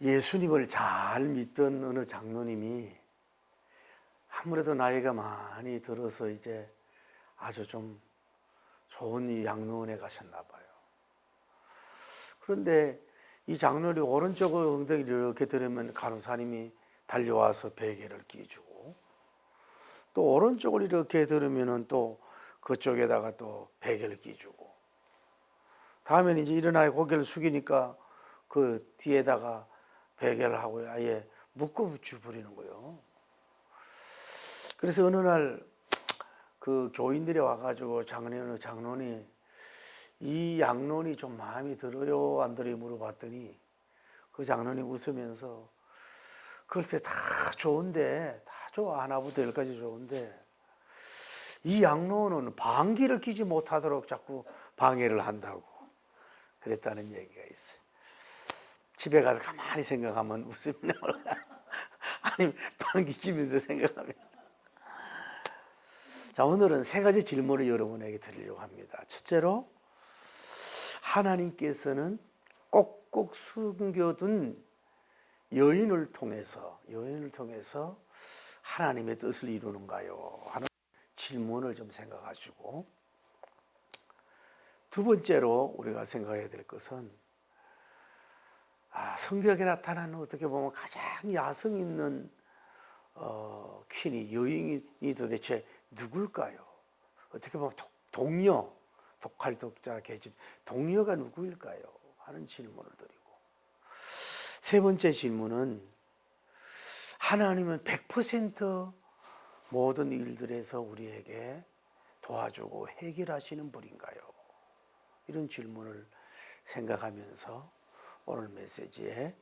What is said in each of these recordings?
예수님을 잘 믿던 어느 장로님이 아무래도 나이가 많이 들어서 이제 아주 좀 좋은 이 양로원에 가셨나 봐요. 그런데 이 장로님 오른쪽을 엉덩이를 이렇게 들으면 간호사님이 달려와서 베개를 끼주고, 또 오른쪽을 이렇게 들으면은 또 그쪽에다가 또 베개를 끼주고, 다음에는 이제 일어나서 고개를 숙이니까 그 뒤에다가 베개를 하고 아예 묶어 붙여버리는 거예요. 그래서 어느 날 그 교인들이 와가지고 장로니 이 양론이 좀 마음에 들어요 안 들어요 물어봤더니 그 장로님 웃으면서 글쎄 다 좋은데, 다 좋아, 하나부터 열까지 좋은데 이 양론은 방귀를 끼지 못하도록 자꾸 방해를 한다고 그랬다는 얘기가 있어요. 집에 가서 가만히 생각하면 웃음이 나올까? 아니면 방귀 끼면서 생각하면. 자, 오늘은 세 가지 질문을 여러분에게 드리려고 합니다. 첫째로, 하나님께서는 꼭꼭 숨겨둔 여인을 통해서 하나님의 뜻을 이루는가요? 하는 질문을 좀 생각하시고, 두 번째로 우리가 생각해야 될 것은 성경에 나타나는 어떻게 보면 가장 야성 있는 퀸이, 여인이 도대체 누굴까요? 어떻게 보면 동료, 독할독자 계집 동료가 누구일까요? 하는 질문을 드리고, 세 번째 질문은 하나님은 100% 모든 일들에서 우리에게 도와주고 해결하시는 분인가요? 이런 질문을 생각하면서 오늘 메시지에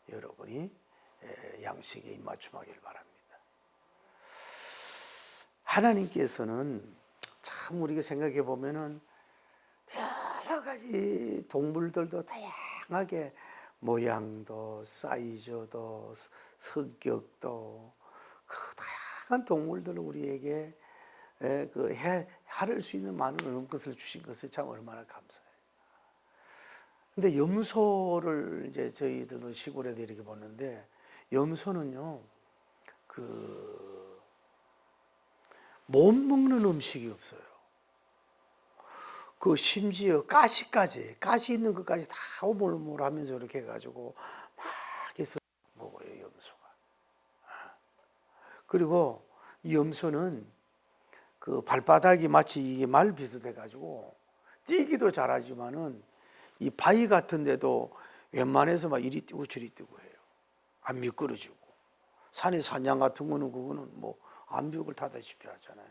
여러분이 양식에 입맞춤하길 바랍니다. 하나님께서는 참 우리가 생각해 보면은 여러 가지 동물들도 다양하게 모양도 사이즈도 성격도 그 다양한 동물들을 우리에게 하를 수 있는 많은 것을 주신 것을 참 얼마나 감사해요. 근데 염소를 이제 저희들도 시골에도 이렇게 보는데, 염소는요 못 먹는 음식이 없어요. 심지어 가시 있는 것까지 다 오물오물하면서 이렇게 해가지고 막 해서 먹어요, 염소가. 그리고 이 염소는 발바닥이 마치 이게 말 비슷해가지고 뛰기도 잘하지만은 이 바위 같은 데도 웬만해서 막 이리 뛰고 저리 뛰고 해요. 안 미끄러지고. 산에 사냥 같은 그거는 뭐 암벽을 타다시피 하잖아요.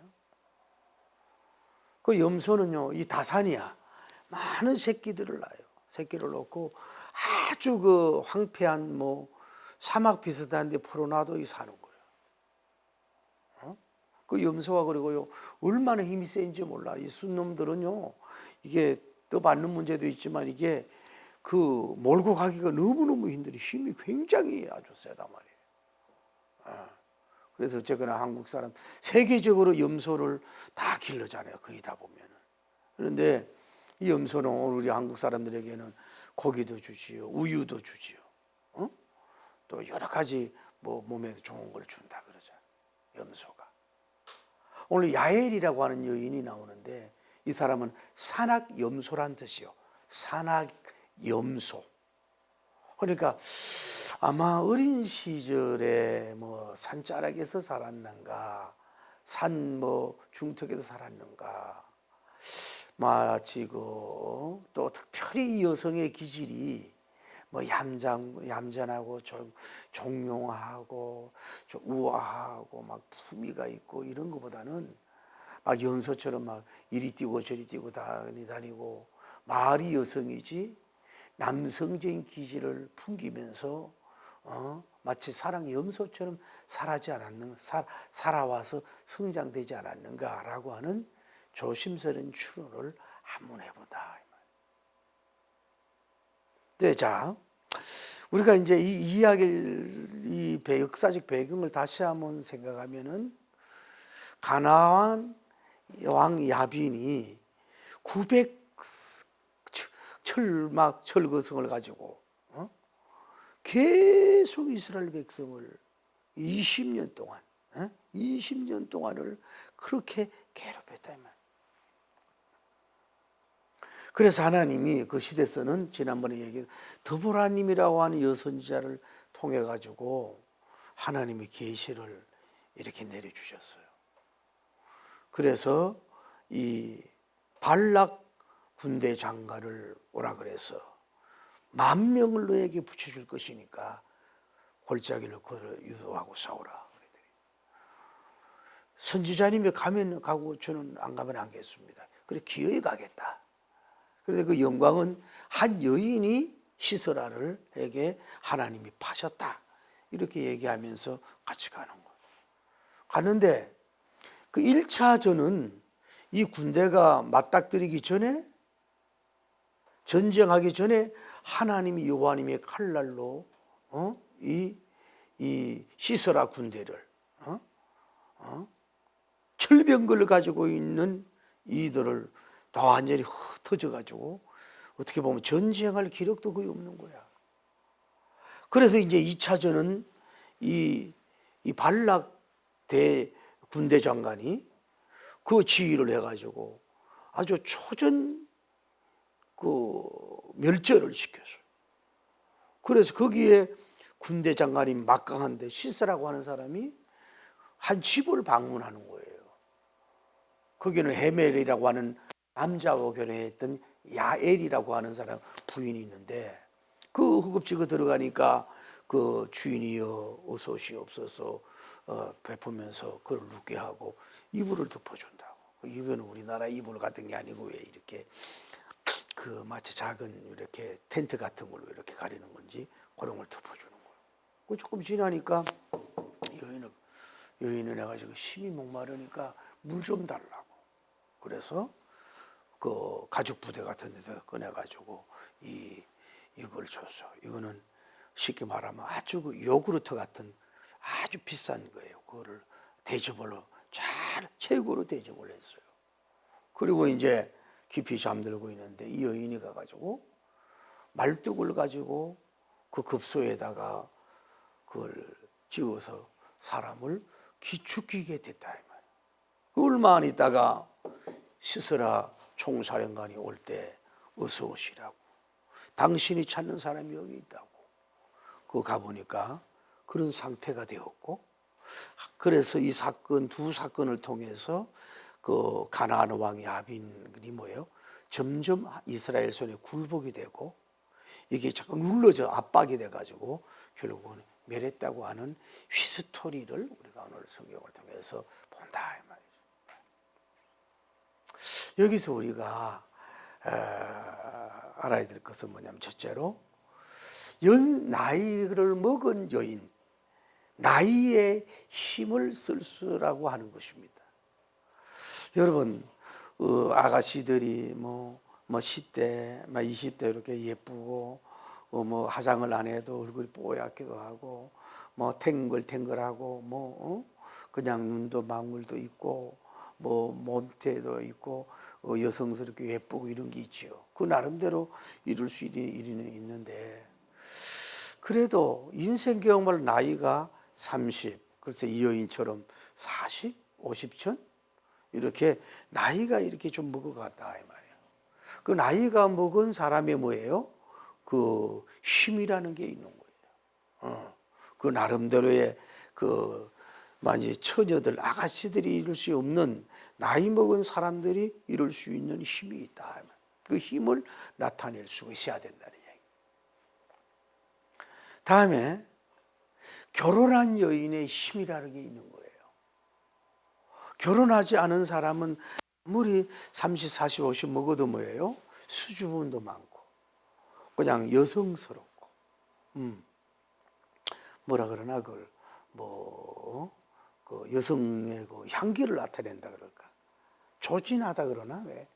그 염소는요, 이 다산이야. 많은 새끼들을 낳아요. 새끼를 낳고 아주 황폐한 사막 비슷한 데 풀어놔도 이 사는 거예요. 그 염소가 그리고요, 얼마나 힘이 센지 몰라. 이 순놈들은요, 이게 떠받는 문제도 있지만 이게 몰고 가기가 너무너무 힘들어. 힘이 굉장히 아주 세단 말이에요. 그래서 어쨌거나 한국 사람, 세계적으로 염소를 다 길러잖아요, 거의 다 보면은. 그런데 이 염소는 우리 한국 사람들에게는 고기도 주지요, 우유도 주지요, 또 여러 가지 몸에 좋은 걸 준다 그러죠, 염소가. 오늘 야엘이라고 하는 여인이 나오는데, 이 사람은 산악염소란 뜻이요. 산악염소. 그러니까 아마 어린 시절에 산자락에서 살았는가, 산 중턱에서 살았는가, 마치 또 특별히 이 여성의 기질이 얌전하고 종용하고 좀 우아하고 막 품위가 있고 이런 것보다는 막 염소처럼 막 이리 뛰고 저리 뛰고 다니고, 말이 여성이지 남성적인 기질을 풍기면서 마치 사랑 염소처럼 살아와서 성장되지 않았는가라고 하는 조심스러운 추론을 한번 해보다. 네, 자, 우리가 이제 이 이야기를, 역사적 배경을 다시 한번 생각하면은, 가나안 왕 야빈이 900 철거성을 가지고 계속 이스라엘 백성을 20년 동안 20년 동안을 그렇게 괴롭혔다 이 말. 그래서 하나님이 그 시대에서는 지난번에 얘기한 드보라님이라고 하는 여선지자를 통해 가지고 하나님의 계시를 이렇게 내려주셨어요. 그래서 이 발락 군대 장관을 오라 그래서 10,000명을 너에게 붙여줄 것이니까 골짜기를 걸어 유도하고 싸우라. 선지자님이 가면 가고 저는 안 가면 안 가겠습니다. 그래 기어이 가겠다. 그런데 그 영광은 한 여인이 시스라를에게 하나님이 파셨다. 이렇게 얘기하면서 같이 가는 거예요. 가는데 그 1차전은 이 군대가 맞닥뜨리기 전에 전쟁하기 전에 하나님이 여호와님의 칼날로 이 시스라 군대를 철병거를 가지고 있는 이들을 다 완전히 흩어져 가지고 어떻게 보면 전쟁할 기력도 거의 없는 거야. 그래서 이제 2차전은 이 발락 대 군대 장관이 그 지휘를 해가지고 아주 초전 그 멸절을 시켰어요. 그래서 거기에 군대 장관이 막강한데 시스라고 하는 사람이 한 집을 방문하는 거예요. 거기는 헤멜이라고 하는 남자와 결혼했던 야엘이라고 하는 사람 부인이 있는데 그 허겁지겁 들어가니까 그 주인이여 어서 오시옵소서 베푸면서 그를 눕게 하고 이불을 덮어준다고. 이불은 우리나라 이불 같은 게 아니고 왜 이렇게 그 마치 작은 이렇게 텐트 같은 걸로 이렇게 가리는 건지 그런 걸 덮어주는 거예요. 그 조금 지나니까 여인은 해가지고 힘이 목마르니까 물 좀 달라고. 그래서 그 가죽 부대 같은 데서 꺼내가지고 이걸 줬어. 이거는 쉽게 말하면 아주 그 요구르트 같은 아주 비싼 거예요. 그거를 대접으로 잘 최고로 대접을 했어요. 그리고 이제 깊이 잠들고 있는데 이 여인이 가가지고 말뚝을 가지고 그 급소에다가 그걸 찍어서 사람을 죽이게 됐다 이 말이에요. 얼마 안 있다가 시스라 총사령관이 올 때 어서 오시라고. 당신이 찾는 사람이 여기 있다고. 그거 가보니까 그런 상태가 되었고, 그래서 이 사건 두 사건을 통해서 그 가나안 왕 야빈이 뭐예요? 점점 이스라엘 손에 굴복이 되고 이게 자꾸 눌러져 압박이 돼가지고 결국은 멸했다고 하는 히스토리를 우리가 오늘 성경을 통해서 본다 이 말이죠. 여기서 우리가 알아야 될 것은 뭐냐면 첫째로 나이를 먹은 여인, 나이에 힘을 쓸 수라고 하는 것입니다. 여러분 아가씨들이 뭐 10대, 20대 이렇게 예쁘고 뭐 화장을 안 해도 얼굴이 뽀얗기도 하고 뭐 탱글탱글하고 그냥 눈도 망울도 있고 뭐 몸태도 있고 여성스럽게 예쁘고 이런 게 있지요. 그 나름대로 이룰 수 있는 일은 있는데 그래도 인생 경험을 나이가 30, 글쎄 이 여인처럼 40, 50천 이렇게 나이가 이렇게 좀 먹어갔다 이 말이에요. 그 나이가 먹은 사람이 뭐예요? 그 힘이라는 게 있는 거예요. 그 나름대로의 그 만약 처녀들 아가씨들이 이룰 수 없는 나이 먹은 사람들이 이룰 수 있는 힘이 있다. 그 힘을 나타낼 수가 있어야 된다는 얘기. 다음에 결혼한 여인의 힘이라는 게 있는 거예요. 결혼하지 않은 사람은 아무리 30, 40, 50 먹어도 뭐예요? 수줍음도 많고 그냥 여성스럽고 뭐라 그러나 그걸 그 여성의 그 향기를 나타낸다 그럴까? 조진하다 그러나 왜?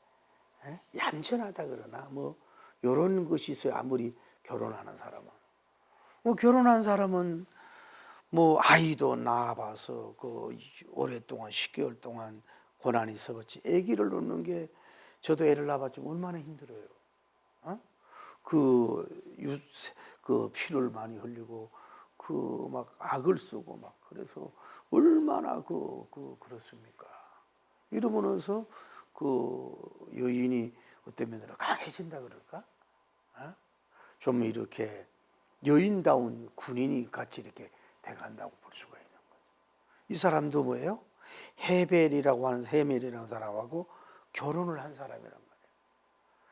얌전하다 그러나 뭐 이런 것이 있어요. 아무리 결혼하는 사람은. 결혼한 사람은 뭐 아이도 낳아봐서 그 오랫동안 10개월 동안 고난이 있어봤지. 아기를 낳는 게 저도 애를 낳아봤지만 얼마나 힘들어요. 그 그 피를 많이 흘리고 그 막 악을 쓰고 막 그래서 얼마나 그렇습니까? 이러면서 그 여인이 어떤 면으로 강해진다 그럴까? 어? 좀 이렇게 여인다운 군인이 같이 이렇게 돼간다고 볼 수가 있는 거죠. 이 사람도 뭐예요? 헤멜이라는 사람하고 결혼을 한 사람이란 말이에요.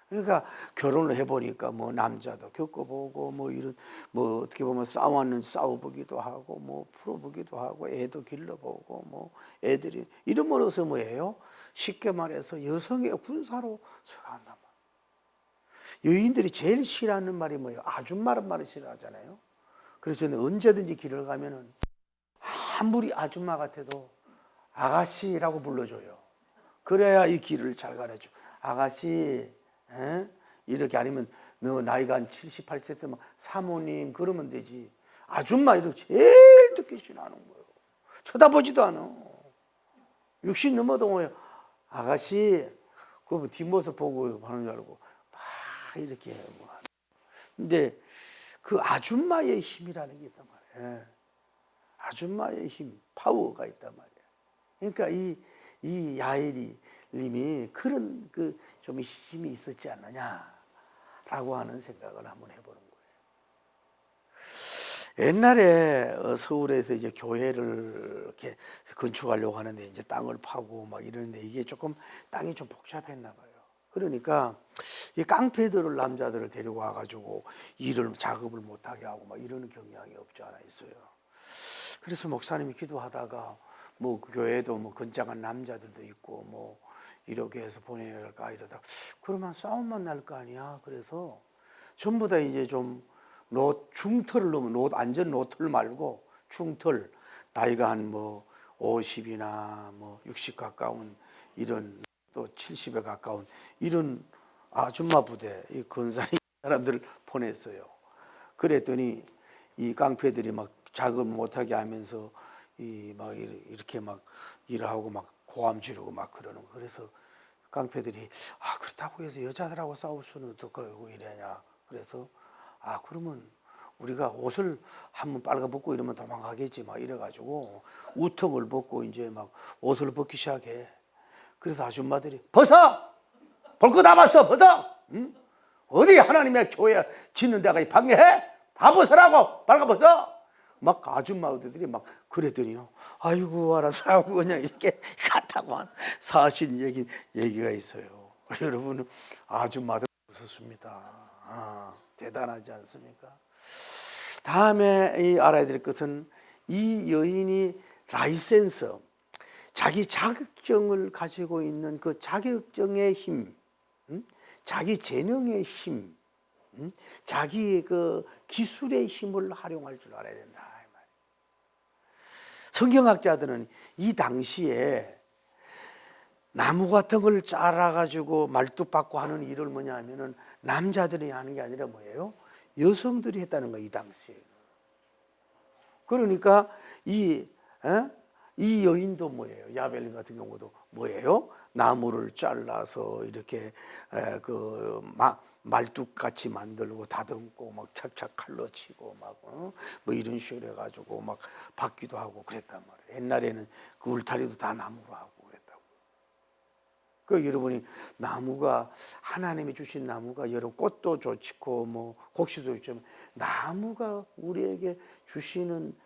그러니까 결혼을 해보니까 뭐 남자도 겪어보고 뭐 이런 뭐 어떻게 보면 싸워보기도 하고 뭐 풀어보기도 하고 애도 길러보고 뭐 애들이 이름으로써 뭐예요? 쉽게 말해서 여성의 군사로 서간단 말이에요. 여인들이 제일 싫어하는 말이 뭐예요? 아줌마란 말을 싫어하잖아요. 그래서 언제든지 길을 가면은 아무리 아줌마 같아도 아가씨라고 불러줘요. 그래야 이 길을 잘 가르쳐. 아가씨, 에? 이렇게 아니면 너 나이가 한 70, 80세 되면 사모님 그러면 되지. 아줌마 이렇게 제일 듣기 싫어하는 거예요. 쳐다보지도 않아. 60 넘어도 뭐예요. 아가씨, 그 뒷모습 보고 하는 줄 알고 막 이렇게 뭐. 근데 그 아줌마의 힘이라는 게 있단 말이에요. 아줌마의 힘, 파워가 있단 말이에요. 그러니까 이 야엘이 님이 그런 좀 힘이 있었지 않느냐라고 하는 생각을 한번 해보는 거예요. 옛날에 서울에서 이제 교회를 이렇게 건축하려고 하는데 이제 땅을 파고 막 이러는데 이게 조금 땅이 좀 복잡했나 봐요. 그러니까 이 깡패들을 남자들을 데리고 와가지고 작업을 못하게 하고 막 이러는 경향이 없지 않아 있어요. 그래서 목사님이 기도하다가 뭐 그 교회도 뭐 건장한 남자들도 있고 뭐 이렇게 해서 보내야 할까 이러다 그러면 싸움만 날 거 아니야. 그래서 전부 다 이제 좀 중털을 넣으면 안전 노털 말고 중털 나이가 한 뭐 50이나 뭐 60 가까운 이런 또 70에 가까운 이런 아줌마 부대 이 근사리 사람들을 보냈어요. 그랬더니 이 깡패들이 막 작업 못하게 하면서 막 이렇게 막 일을 하고 막 고함 지르고 막 그러는 거. 그래서 깡패들이 그렇다고 해서 여자들하고 싸울 수는 어떡하고 이래냐. 그래서 그러면 우리가 옷을 한번 빨가벗고 이러면 도망가겠지 막 이래가지고 우통을 벗고 이제 막 옷을 벗기 시작해. 그래서 아줌마들이 벗어! 볼 거 다 봤어 벗어! 응? 어디 하나님의 교회 짓는 데가 방해해? 다 벗으라고 빨가벗어! 막 아줌마들이 막 그랬더니요. 아이고 알아서 하고 그냥 이렇게 갔다고 한 사실 얘기가 있어요. 여러분 아줌마들 웃었습니다. 대단하지 않습니까? 다음에 알아야 될 것은 이 여인이 라이센스 자기 자격증을 가지고 있는 그 자격증의 힘, 자기 재능의 힘, 자기의 그 기술의 힘을 활용할 줄 알아야 된다. 성경학자들은 이 당시에 나무 같은 걸 잘라가지고 말뚝박고 하는 일을 뭐냐 하면은 남자들이 하는 게 아니라 뭐예요? 여성들이 했다는 거예요, 이 당시에. 그러니까 이 여인도 뭐예요? 야벨 같은 경우도 뭐예요? 나무를 잘라서 이렇게 말뚝같이 만들고 다듬고 막 착착 칼로 치고 막 뭐 이런 식으로 해가지고 막 받기도 하고 그랬단 말이에요. 옛날에는 그 울타리도 다 나무로 하고 그랬다고. 그 여러분이 나무가 하나님이 주신 나무가 여러 꽃도 좋고 뭐 곡식도 있지만 나무가 우리에게 주는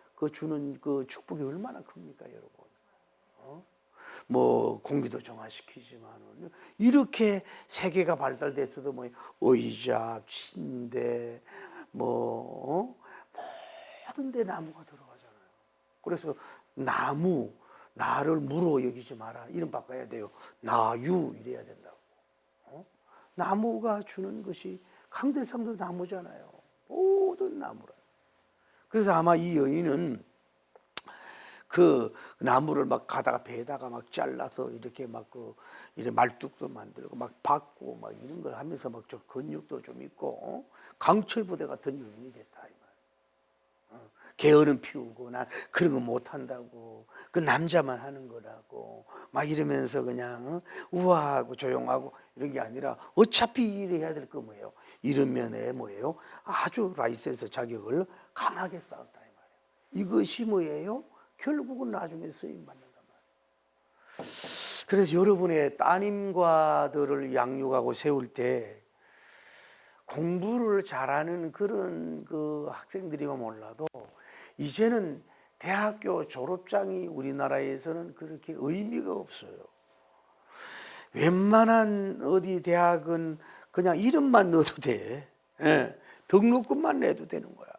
그 축복이 얼마나 큽니까, 여러분? 뭐 공기도 정화시키지만은 이렇게 세계가 발달됐어도 뭐 의자, 침대, 뭐 모든 데 나무가 들어가잖아요. 그래서 나를 무로 여기지 마라 이름 바꿔야 돼요. 나유 이래야 된다고. 나무가 주는 것이 강대상도 나무잖아요. 모든 나무라. 그래서 아마 이 여인은 그 나무를 막 가다가 배에다가 막 잘라서 이렇게 이런 말뚝도 만들고 막 박고 막 이런 걸 하면서 막 좀 근육도 좀 있고 강철 부대 같은 여인이 됐다 이 말. 게으름 피우고 난 그런 거 못한다고, 그 남자만 하는 거라고 막 이러면서 그냥 우아하고 조용하고 이런 게 아니라 어차피 일해야 될 거 뭐예요? 이런 면에 뭐예요? 아주 라이센스 자격을 강하게 쌓았다 이 말이에요. 이것이 뭐예요? 결국은 나중에 쓰임 받는단 말이에요. 그래서 여러분의 따님과들을 양육하고 세울 때 공부를 잘하는 그런 그 학생들이면 몰라도 이제는 대학교 졸업장이 우리나라에서는 그렇게 의미가 없어요. 웬만한 어디 대학은 그냥 이름만 넣어도 돼. 예, 등록금만 내도 되는 거야.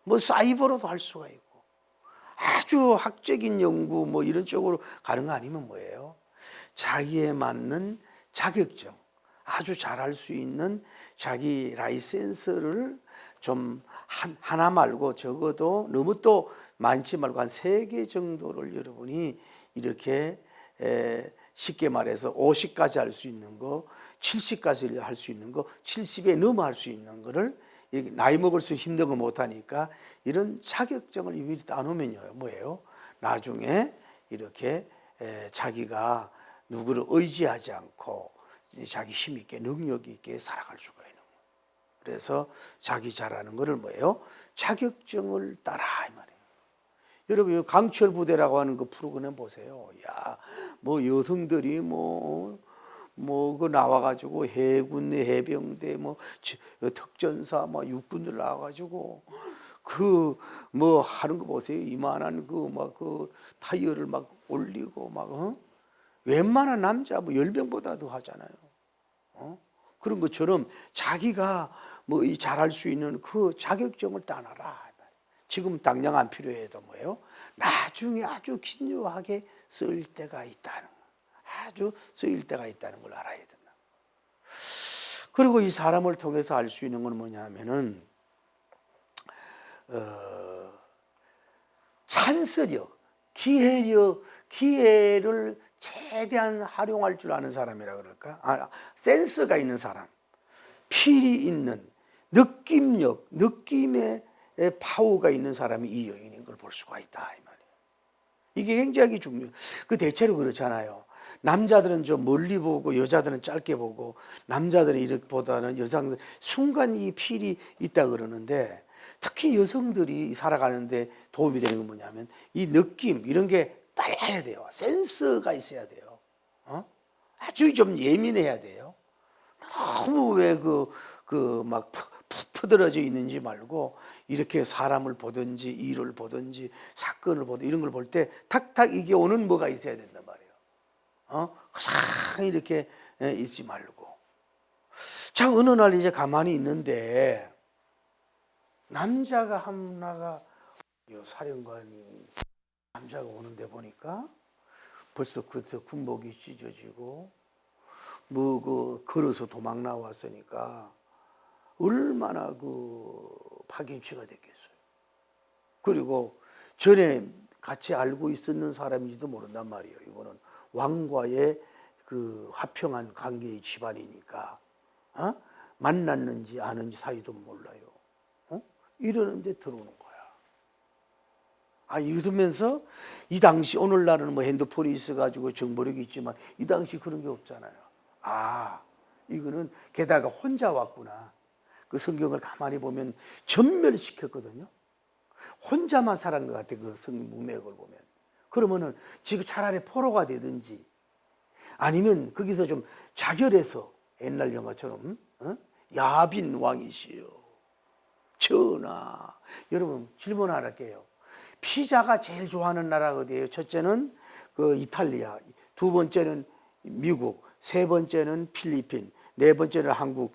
뭐 사이버로도 할 수가 있고. 아주 학적인 연구 뭐 이런 쪽으로 가는 거 아니면 뭐예요? 자기에 맞는 자격증, 아주 잘할 수 있는 자기 라이센스를 좀 하나 말고 적어도 너무 또 많지 말고 한 3개 정도를 여러분이 이렇게 쉽게 말해서 50까지 할 수 있는 거, 70까지 할 수 있는 거, 70에 넘어 할 수 있는 거를 나이 먹을수록 힘든 거 못하니까 이런 자격증을 미리 따놓으면요 뭐예요? 나중에 이렇게 자기가 누구를 의지하지 않고 자기 힘 있게 능력 있게 살아갈 수가 있는 거예요. 그래서 자기 잘하는 거를 뭐예요? 자격증을 따라 이 말이에요. 여러분 강철 부대라고 하는 그 프로그램 보세요. 야, 뭐 여성들이 그 나와가지고 해군, 해병대, 뭐 특전사, 뭐 육군들 나와가지고 그 뭐 하는 거 보세요. 이만한 그 타이어를 막 올리고 막 웬만한 남자 뭐 10명보다 더 하잖아요. 그런 것처럼 자기가 뭐 이 잘할 수 있는 그 자격증을 따놔라. 지금 당장 안 필요해도 뭐예요? 나중에 아주 긴요하게 쓰일 때가 있다는 거. 아주 쓰일 때가 있다는 걸 알아야 된다. 그리고 이 사람을 통해서 알 수 있는 건 뭐냐면은 찬스력, 기회를 최대한 활용할 줄 아는 사람이라 그럴까? 센스가 있는 사람, 필이 있는 느낌력, 느낌의 파워가 있는 사람이 이 여인인 걸 볼 수가 있다 이 말이에요. 이게 굉장히 중요해요. 그 대체로 그렇잖아요. 남자들은 좀 멀리 보고 여자들은 짧게 보고 남자들은 이렇게보다는 여성들 순간 이 필이 있다 그러는데 특히 여성들이 살아가는데 도움이 되는 건 뭐냐면 이 느낌 이런 게 빨라야 돼요. 센스가 있어야 돼요. 아주 좀 예민해야 돼요. 너무 왜 막 푸드러져 있는지 말고 이렇게 사람을 보든지 일을 보든지 사건을 보든지 이런 걸 볼 때 탁탁 이게 오는 뭐가 있어야 된단 말이에요. 그냥 이렇게 있지 말고. 자, 어느 날 이제 가만히 있는데 남자가 하나가 사령관이 남자가 오는데 보니까 벌써 그때 군복이 찢어지고 걸어서 도망 나왔으니까 얼마나 파김치가 됐겠어요. 그리고 전에 같이 알고 있었는 사람인지도 모른단 말이에요. 이거는 왕과의 그 화평한 관계의 집안이니까 만났는지 아는지 사이도 몰라요. 이러는데 들어오는 거야. 이러면서 이 당시 오늘날은 뭐 핸드폰이 있어가지고 정보력이 있지만 이 당시 그런 게 없잖아요. 이거는 게다가 혼자 왔구나. 그 성경을 가만히 보면 전멸시켰거든요. 혼자만 살았는 것 같아. 그 성경 문맥을 보면. 그러면은 지금 차라리 포로가 되든지 아니면 거기서 좀 자결해서 옛날 영화처럼 야빈 왕이시여 전하. 여러분 질문 하나 할게요. 피자가 제일 좋아하는 나라가 어디예요? 첫째는 그 이탈리아, 두 번째는 미국, 세 번째는 필리핀, 네 번째는 한국,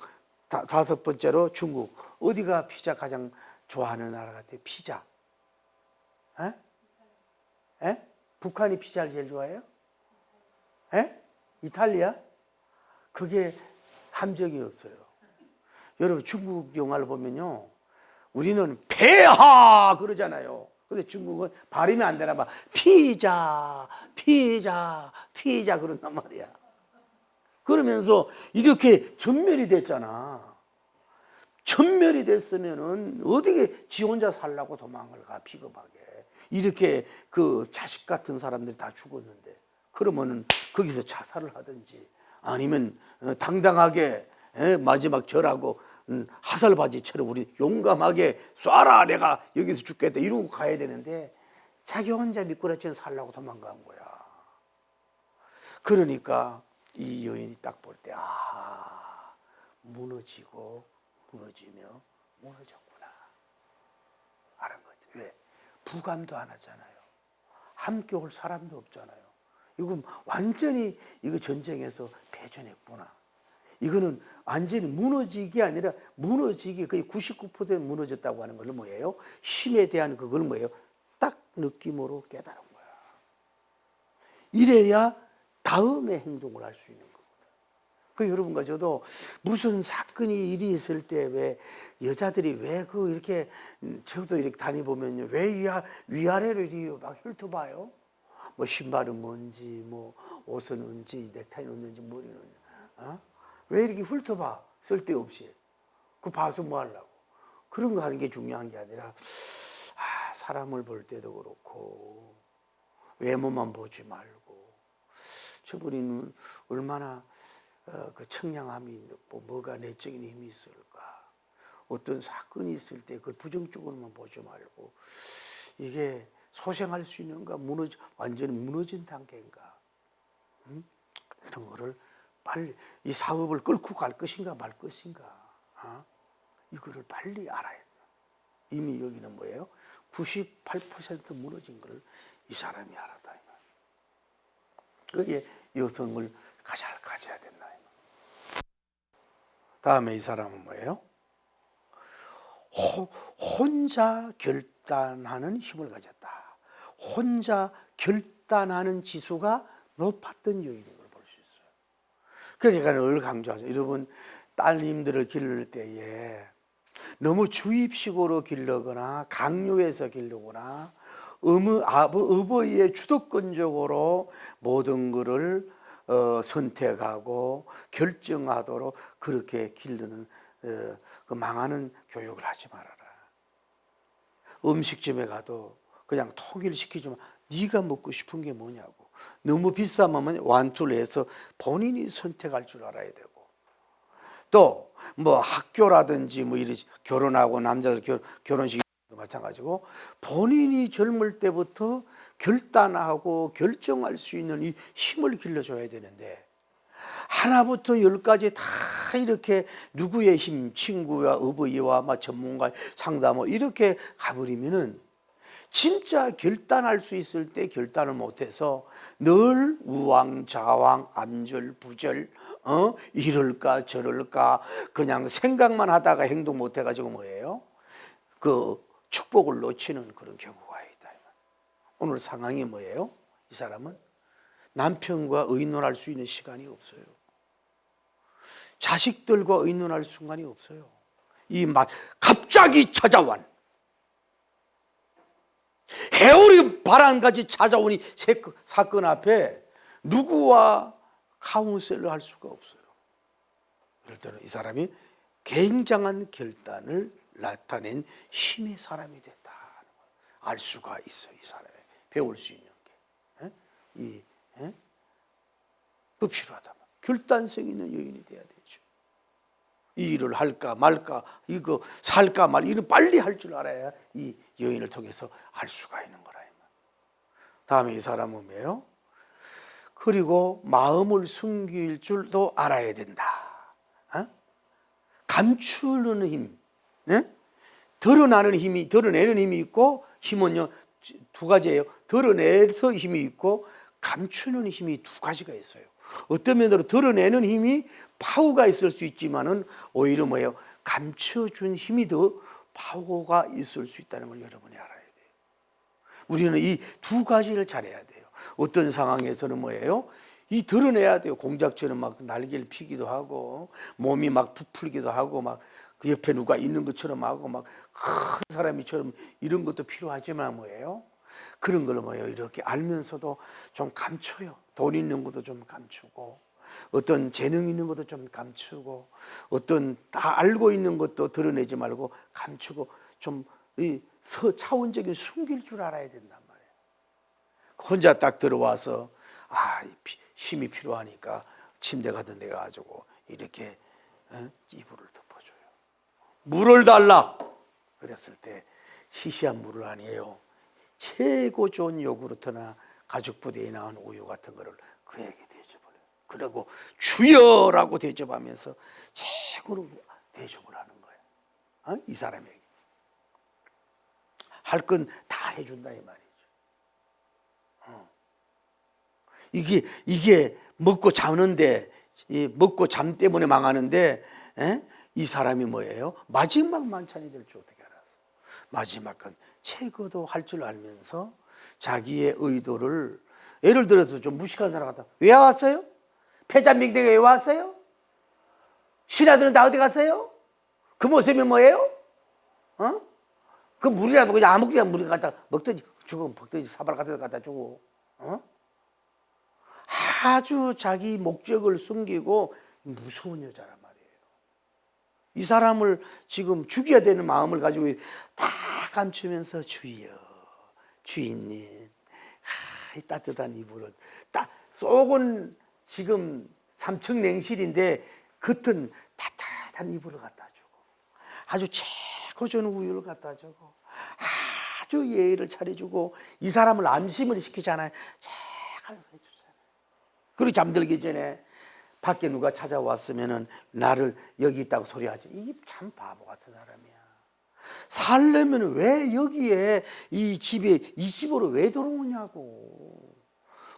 다섯 번째로 중국. 어디가 피자 가장 좋아하는 나라 같아요? 피자. 북한이 피자를 제일 좋아해요? 이탈리아? 그게 함정이 없어요. 여러분 중국 영화를 보면요, 우리는 폐하 그러잖아요. 근데 중국은 발음이 안 되나 봐. 피자 그런단 말이야. 그러면서 이렇게 전멸이 됐잖아. 전멸이 됐으면은 어떻게 지 혼자 살라고 도망을 가, 비겁하게. 이렇게 그 자식 같은 사람들이 다 죽었는데, 그러면은 거기서 자살을 하든지 아니면 당당하게 마지막 절하고 하살바지처럼 우리 용감하게 쏴라, 내가 여기서 죽겠다 이러고 가야 되는데 자기 혼자 미꾸라지는 살라고 도망간 거야. 그러니까 이 여인이 딱 볼 때, 무너지고 무너지며 무너졌구나 아는 거지. 왜? 부감도 안 하잖아요. 함께 올 사람도 없잖아요. 이거 완전히 이거 전쟁에서 패전했구나. 이거는 완전히 무너지기 아니라 무너지기 거의 99% 무너졌다고 하는 건 뭐예요? 힘에 대한 그걸 뭐예요? 딱 느낌으로 깨달은 거야. 이래야 다음에 행동을 할 수 있는 거거든요. 그 여러분과 저도 무슨 사건이 일이 있을 때 왜 여자들이 왜 그 이렇게 저도 이렇게 다니보면요, 왜 위아래로 이렇게 막 훑어봐요? 뭐 신발은 뭔지, 뭐 옷은 언지, 넥타이는 언지, 머리는 왜 이렇게 훑어봐? 쓸데없이. 그 봐서 뭐 하려고? 그런 거 하는 게 중요한 게 아니라 사람을 볼 때도 그렇고 외모만 보지 말고 저분이 얼마나 그 청량함이 있고 뭐가 내적인 힘이 있을까? 어떤 사건이 있을 때 그걸 부정적으로만 보지 말고 이게 소생할 수 있는가, 완전히 무너진 단계인가, 이런 거를 빨리 이 사업을 끌고 갈 것인가 말 것인가, 이거를 빨리 알아야 돼요. 이미 여기는 뭐예요? 98% 무너진 걸 이 사람이 알았다. 그게 여성을 가져야 된다. 다음에 이 사람은 뭐예요? 혼자 결단하는 힘을 가졌다. 혼자 결단하는 지수가 높았던 여인인 걸 볼 수 있어요. 그래서 제가 늘 강조하죠. 여러분, 딸님들을 기를 때에 너무 주입식으로 기르거나 강요해서 기르거나 어버이의 주도권적으로 모든 것을 선택하고 결정하도록 그렇게 기르는 그 망하는 교육을 하지 말아라. 음식점에 가도 그냥 통일을 시키지만 네가 먹고 싶은 게 뭐냐고. 너무 비싸면 완투를 해서 본인이 선택할 줄 알아야 되고, 또 뭐 학교라든지 뭐 이런 결혼하고 남자들 결혼식도 마찬가지고 본인이 젊을 때부터 결단하고 결정할 수 있는 이 힘을 길러줘야 되는데 하나부터 열까지 다 이렇게 누구의 힘, 친구와 어버이와 막 전문가 상담 이렇게 가버리면은 진짜 결단할 수 있을 때 결단을 못해서 늘 우왕좌왕 암절부절 이럴까 저럴까 그냥 생각만 하다가 행동 못해가지고 뭐예요? 그 축복을 놓치는 그런 경우가 있다. 오늘 상황이 뭐예요? 이 사람은 남편과 의논할 수 있는 시간이 없어요. 자식들과 의논할 순간이 없어요. 이 말 갑자기 찾아온 해오리 바람까지 찾아오니 사건 앞에 누구와 카운셀을 할 수가 없어요. 그럴 때는 이 사람이 굉장한 결단을 나타낸 힘의 사람이 됐다. 알 수가 있어요. 이 사람이 배울 수 있는 게. 그 필요하다. 결단성 있는 여인이 돼야 되죠. 이 일을 할까 말까, 이거 살까 말, 이를 빨리 할 줄 알아야 이 여인을 통해서 알 수가 있는 거라. 다음에 이 사람은 뭐예요? 그리고 마음을 숨길 줄도 알아야 된다. 감추는 힘, 드러내는 힘이 있고, 힘은요 두 가지예요. 드러내서 힘이 있고 감추는 힘이 두 가지가 있어요. 어떤 면으로 드러내는 힘이 파워가 있을 수 있지만은 오히려 뭐예요? 감춰준 힘이 더 파워가 있을 수 있다는 걸 여러분이 알아야 돼요. 우리는 이 두 가지를 잘해야 돼요. 어떤 상황에서는 뭐예요? 이 드러내야 돼요. 공작처럼 막 날개를 피기도 하고 몸이 막 부풀기도 하고 막 그 옆에 누가 있는 것처럼 하고 막 큰 사람이처럼 이런 것도 필요하지만 뭐예요? 그런 걸 뭐예요? 이렇게 알면서도 좀 감춰요. 돈 있는 것도 좀 감추고 어떤 재능 있는 것도 좀 감추고, 어떤 다 알고 있는 것도 드러내지 말고 감추고, 좀 이 서차원적인 숨길 줄 알아야 된단 말이에요. 혼자 딱 들어와서 힘이 필요하니까 침대 같은 데 가지고 이렇게 이불을 덮어줘요. 물을 달라 그랬을 때 시시한 물을 아니에요. 최고 좋은 요구르트나 가죽부대에 나온 우유 같은 거를 그에게 대접을 해요. 그리고 주여라고 대접하면서 최고로 대접을 하는 거예요. 이 사람에게 할 건 다 해준다 이 말이죠. 이게 먹고 자는데, 먹고 잠 때문에 망하는데, 이 사람이 뭐예요? 마지막 만찬이 될 줄 어떻게 알았어? 마지막은 최고도 할 줄 알면서 자기의 의도를, 예를 들어서 좀 무식한 사람 같다. 왜 왔어요? 패잔민대가 왜 왔어요? 신하들은 다 어디 갔어요? 그 모습이 뭐예요? 그 물이라도 그냥 아무 그냥 물에 갖다 먹든지 주고, 먹든지 사발 같은 데 갖다 주고, 아주 자기 목적을 숨기고 무서운 여자란 말이에요. 이 사람을 지금 죽여야 되는 마음을 가지고 다 감추면서 주여, 주인님, 이 따뜻한 이불을 속은 지금 삼층냉실인데 겉은 따뜻한 이불을 갖다 주고, 아주 최고 좋은 우유를 갖다 주고, 아주 예의를 차려주고, 이 사람을 안심을 시키잖아요. 잘 해주잖아요. 그리고 잠들기 전에 밖에 누가 찾아왔으면은 나를 여기 있다고 소리하죠. 이게 참 바보 같은 사람이야. 살려면 왜 여기에 이 집으로 왜 들어오냐고.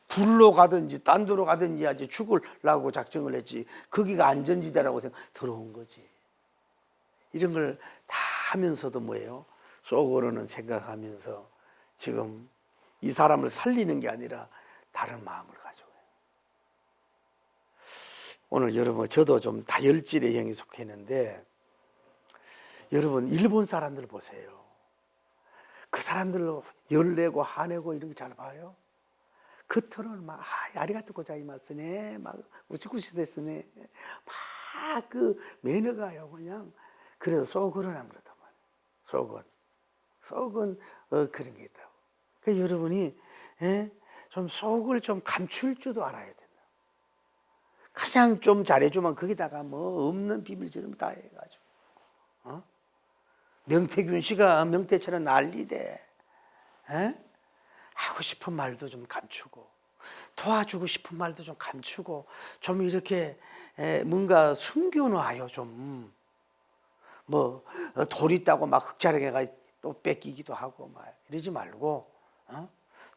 굴로 가든지 딴 데로 가든지 하지, 죽으려고 작정을 했지. 거기가 안전지대라고 들어온 거지. 이런 걸 다 하면서도 뭐예요? 속으로는 생각하면서 지금 이 사람을 살리는 게 아니라 다른 마음을 가져요. 오늘 여러분, 저도 좀 다혈질의 형에 속했는데, 여러분 일본 사람들 보세요. 그 사람들 열내고 화내고 이런 거 잘 봐요. 겉으로는 막 아리가토 고자이마스네, 막 우치쿠시 데스네, 막 그 매너가요 그냥. 그래서 속으로는 안 그렇단 말이에요. 속은 그런 게 있다고. 그러니까 여러분이 좀 속을 좀 감출 줄도 알아야 된다. 그냥 좀 잘해주면 거기다가 뭐 없는 비밀처럼 다 해가지고, 명태균 씨가 명태처럼 난리대. 하고 싶은 말도 좀 감추고, 도와주고 싶은 말도 좀 감추고, 좀 이렇게 뭔가 숨겨놔요. 좀 뭐 돌 있다고 막 흑자령해가 또 뺏기기도 하고 막 이러지 말고,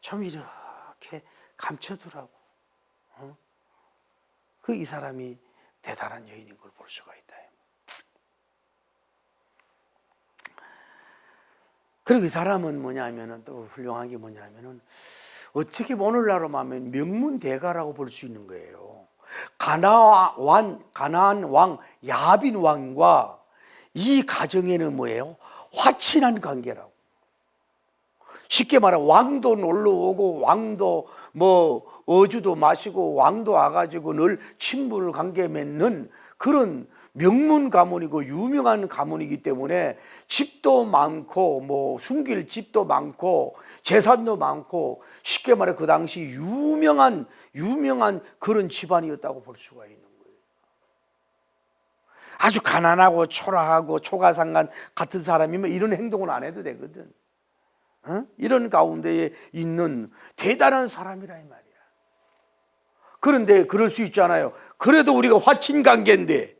좀 이렇게 감춰두라고. 이 사람이 대단한 여인인 걸 볼 수가 있다. 그리고 이 사람은 뭐냐면은, 또 훌륭한 게 뭐냐면은, 어떻게 오늘날로 하면 명문대가라고 볼 수 있는 거예요. 가나안 왕 야빈 왕과 이 가정에는 뭐예요? 화친한 관계라고. 쉽게 말해 왕도 놀러 오고, 왕도 뭐 어주도 마시고, 왕도 와가지고 늘 친분을 관계 맺는 그런 명문 가문이고 유명한 가문이기 때문에 집도 많고, 뭐 숨길 집도 많고, 재산도 많고, 쉽게 말해 그 당시 유명한 그런 집안이었다고 볼 수가 있는 거예요. 아주 가난하고 초라하고 초가상간 같은 사람이면 이런 행동을 안 해도 되거든. 이런 가운데에 있는 대단한 사람이라 이 말이야. 그런데 그럴 수 있잖아요. 그래도 우리가 화친 관계인데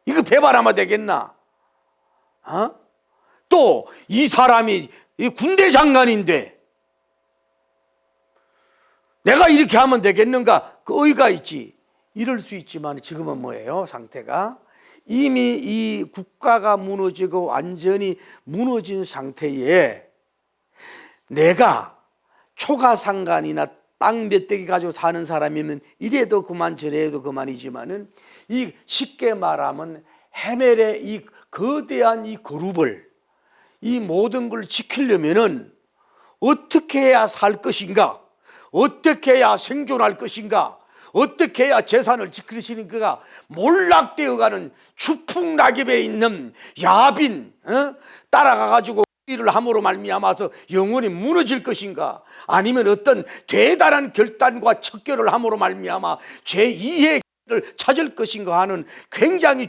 이거 배반하면 되겠나? 또 이 사람이 군대 장관인데 내가 이렇게 하면 되겠는가? 그 의의가 있지. 이럴 수 있지만 지금은 뭐예요? 상태가 이미 이 국가가 무너지고 완전히 무너진 상태에 내가 초가상간이나 땅 몇 대 가지고 사는 사람이면 이래도 그만 저래도 그만이지만은, 이 쉽게 말하면 헤멜의 이 거대한 이 그룹을, 이 모든 걸 지키려면은 어떻게 해야 살 것인가, 어떻게 해야 생존할 것인가, 어떻게 해야 재산을 지킬 그가 몰락되어가는 추풍낙엽에 있는 야빈 따라가가지고 일을 함으로 말미암아서 영원히 무너질 것인가, 아니면 어떤 대단한 결단과 척결을 함으로 말미암아 제2의 길을 찾을 것인가 하는 굉장히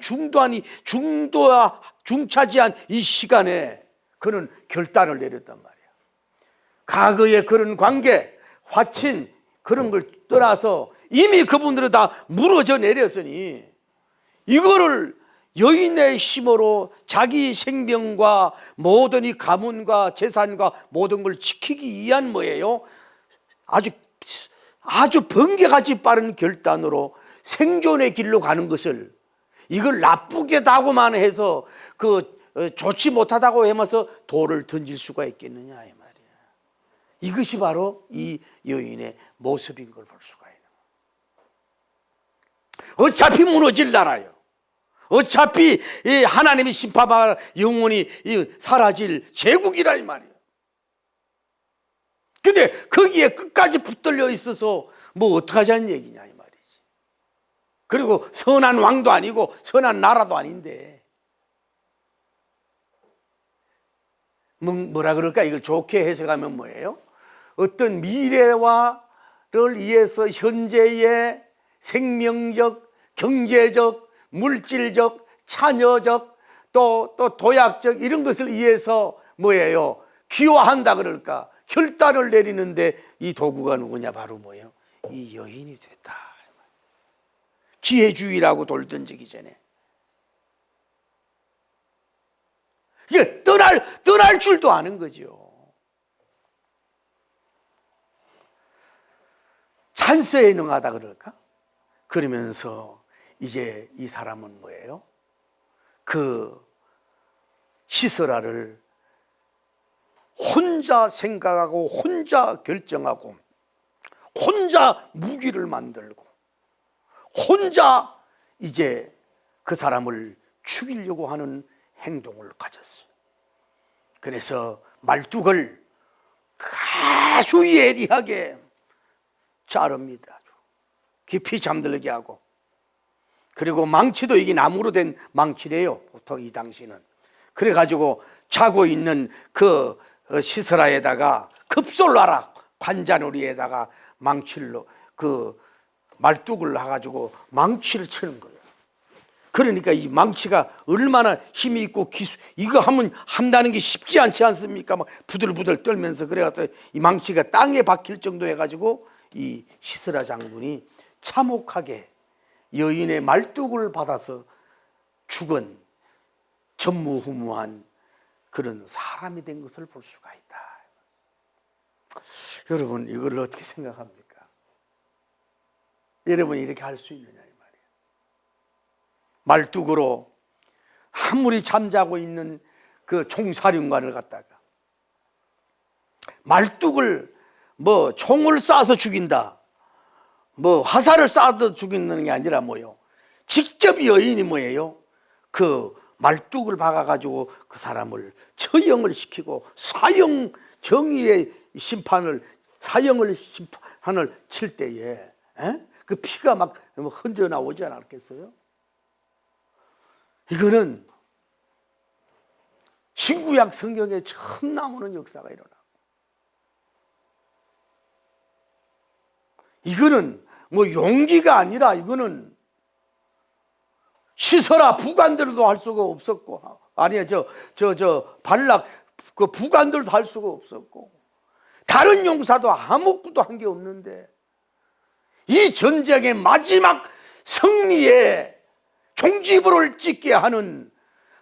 중차지한 이 시간에 그는 결단을 내렸단 말이야. 과거의 그런 관계, 화친 그런 걸 떠나서 이미 그분들은 다 무너져 내렸으니 이거를 여인의 힘으로 자기 생명과 모든 이 가문과 재산과 모든 걸 지키기 위한 뭐예요? 아주 번개같이 빠른 결단으로 생존의 길로 가는 것을, 이걸 나쁘게다고만 해서 좋지 못하다고 하면서 돌을 던질 수가 있겠느냐 이 말이야. 이것이 바로 이 여인의 모습인 걸 볼 수가 있는 거예요. 어차피 무너질 나라요. 어차피 하나님이 심판할 영원히 사라질 제국이라 이 말이에요. 근데 거기에 끝까지 붙들려 있어서 뭐 어떡하자는 얘기냐 이 말이지. 그리고 선한 왕도 아니고 선한 나라도 아닌데 뭐라 그럴까? 이걸 좋게 해석하면 뭐예요? 어떤 미래와를 위해서 현재의 생명적, 경제적, 물질적, 차녀적, 또 도약적 이런 것을 위해서 뭐예요? 기여한다 그럴까? 결단을 내리는데 이 도구가 누구냐? 바로 뭐예요? 이 여인이 됐다. 기회주의라고 돌 던지기 전에 이게 떠날 줄도 아는 거죠. 찬스에 능하다 그럴까? 그러면서 이제 이 사람은 뭐예요? 그 시스라를 혼자 생각하고 혼자 결정하고 혼자 무기를 만들고 혼자 이제 그 사람을 죽이려고 하는 행동을 가졌어요. 그래서 말뚝을 아주 예리하게 자릅니다. 깊이 잠들게 하고, 그리고 망치도 이게 나무로 된 망치래요, 보통 이 당시는. 그래가지고 자고 있는 그 시스라에다가 급솔나라 관자놀이에다가 망치로 그 말뚝을 해가지고 망치를 치는 거예요. 그러니까 이 망치가 얼마나 힘이 있고 이거 한다는 게 쉽지 않지 않습니까? 막 부들부들 떨면서. 그래서 이 망치가 땅에 박힐 정도 해가지고 이 시스라 장군이 참혹하게 여인의 말뚝을 받아서 죽은 전무후무한 그런 사람이 된 것을 볼 수가 있다. 여러분, 이걸 어떻게 생각합니까? 여러분이 이렇게 할 수 있느냐 이 말이에요. 말뚝으로 아무리 잠자고 있는 그 총사령관을 갖다가 말뚝을 뭐 총을 쏴서 죽인다, 뭐 화살을 쏴서 죽이는 게 아니라 뭐요, 직접 여인이 뭐예요? 그 말뚝을 박아가지고 그 사람을 처형을 시키고 사형, 정의의 심판을, 사형을 심판을 칠 때에 그 피가 막 흔들어 나오지 않았겠어요? 이거는 신구약 성경에 처음 나오는 역사가 일어나. 이거는 뭐 용기가 아니라 이거는 시서라 부관들도 할 수가 없었고, 아니야 발락 그 부관들도 할 수가 없었고, 다른 용사도 아무것도 한 게 없는데 이 전쟁의 마지막 승리에 종지부를 찍게 하는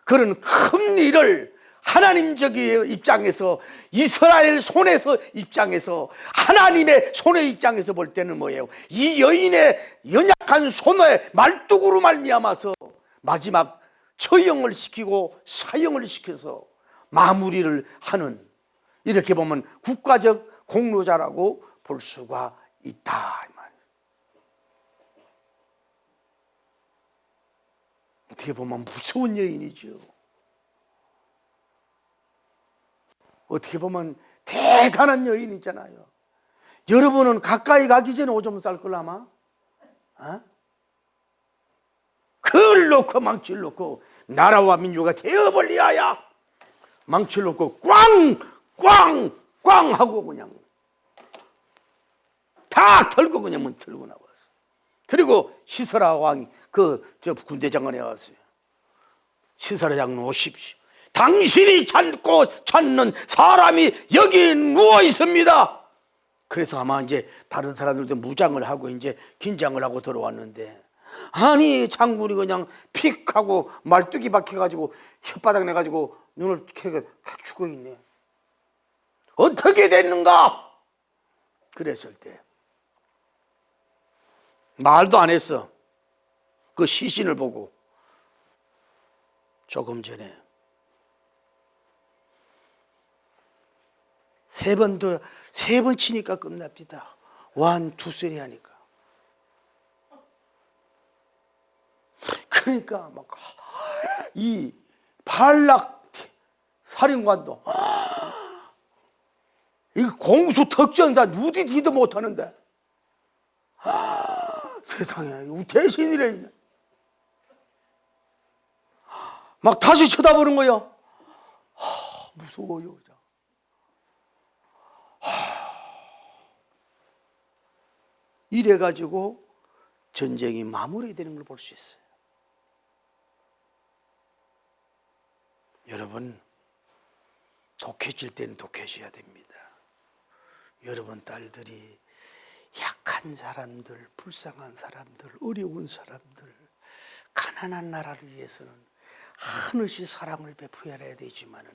그런 큰 일을 하나님적 입장에서, 이스라엘 손에서 입장에서, 하나님의 손의 입장에서 볼 때는 뭐예요? 이 여인의 연약한 손에 말뚝으로 말미암아서 마지막 처형을 시키고 사형을 시켜서 마무리를 하는, 이렇게 보면 국가적 공로자라고 볼 수가 있다. 어떻게 보면 무서운 여인이죠. 어떻게 보면 대단한 여인이잖아요. 여러분은 가까이 가기 전에 오줌 쌀 걸 아마? 어? 그걸 놓고 망치를 놓고 나라와 민주가 되어볼 리하여 망치를 놓고 꽝꽝꽝 하고 그냥 다 털고 그냥 문 털고 나왔어. 그리고 시설아 왕이 저 군대 장관에 왔어요. 시설아 장군 오십시오. 당신이 찾는 사람이 여기 누워 있습니다. 그래서 아마 이제 다른 사람들도 무장을 하고 이제 긴장을 하고 들어왔는데, 아니 장군이 그냥 픽 하고 말뚝이 박혀가지고 혓바닥 내가지고 눈을 켜고 죽어 있네. 어떻게 됐는가? 그랬을 때 말도 안 했어. 그 시신을 보고 조금 전에 세 번 치니까 끝납니다. 완 투쓰리 하니까. 그러니까 막 이 발락 사령관도 이 공수 특전사 누디지도 못하는데 세상에 대신이래. 막 다시 쳐다보는 거예요. 무서워요. 이래가지고 전쟁이 마무리되는 걸 볼 수 있어요. 여러분, 독해질 때는 독해져야 됩니다. 여러분 딸들이 약한 사람들, 불쌍한 사람들, 어려운 사람들, 가난한 나라를 위해서는 하늘시 사랑을 베풀어야 되지만은